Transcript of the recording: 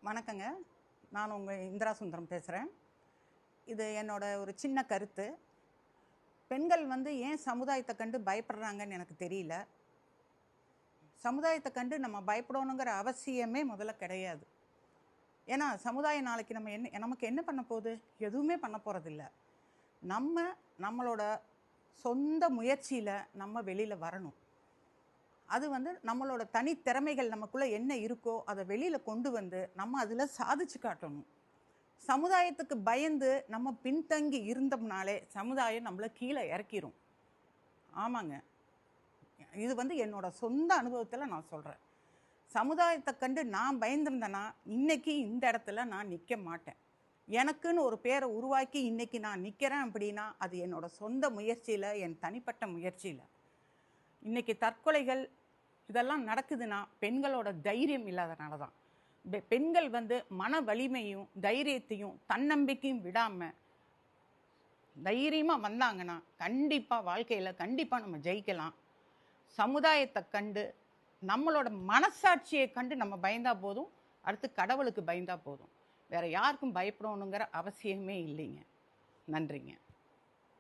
வணக்கங்க. நான் உங்கள் இந்திரா சுந்தரம் பேசுகிறேன். இது என்னோட ஒரு சின்ன கருத்து. பெண்கள் ஏன் சமுதாயத்தை கண்டு பயப்படுறாங்கன்னு எனக்கு தெரியல. சமுதாயத்தை கண்டு நம்ம பயப்படணுங்கிற அவசியமே முதல்ல கிடையாது. ஏன்னா சமுதாயம் நாளைக்கு நமக்கு என்ன பண்ண போகுது? எதுவுமே பண்ண போகிறதில்ல. நம்மளோட சொந்த முயற்சியில் நம்ம வெளியில் வரணும். அது நம்மளோட தனித்திறமைகள் நமக்குள்ளே என்ன இருக்கோ அதை வெளியில் கொண்டு வந்து நம்ம அதில் சாதிச்சு காட்டணும். சமுதாயத்துக்கு பயந்து நம்ம பின்தங்கி இருந்தோம்னாலே சமுதாயம் நம்மளை கீழே இறக்கிரும். ஆமாங்க, இது என்னோட சொந்த அனுபவத்தில் நான் சொல்கிறேன். சமுதாயத்தை கண்டு நான் பயந்துருந்தேன்னா இன்றைக்கி இந்த இடத்துல நான் நிற்க மாட்டேன். எனக்குன்னு ஒரு பேரை உருவாக்கி இன்றைக்கி நான் நிற்கிறேன் அப்படின்னா அது என்னோட சொந்த முயற்சியில், என் தனிப்பட்ட முயற்சியில். இன்றைக்கி தற்கொலைகள் இதெல்லாம் நடக்குதுன்னா பெண்களோட தைரியம் இல்லாதனால தான். பெண்கள் மன வலிமையும் தைரியத்தையும் தன்னம்பிக்கையும் விடாமல் தைரியமாக வந்தாங்கன்னா கண்டிப்பாக வாழ்க்கையில் கண்டிப்பாக நம்ம ஜெயிக்கலாம். சமுதாயத்தை கண்டு நம்மளோட மனசாட்சியை கண்டு நம்ம பயந்தா போதும், அடுத்து கடவுளுக்கு பயந்தா போதும். வேறு யாருக்கும் பயப்படணுங்கிற அவசியமே இல்லைங்க. நன்றிங்க.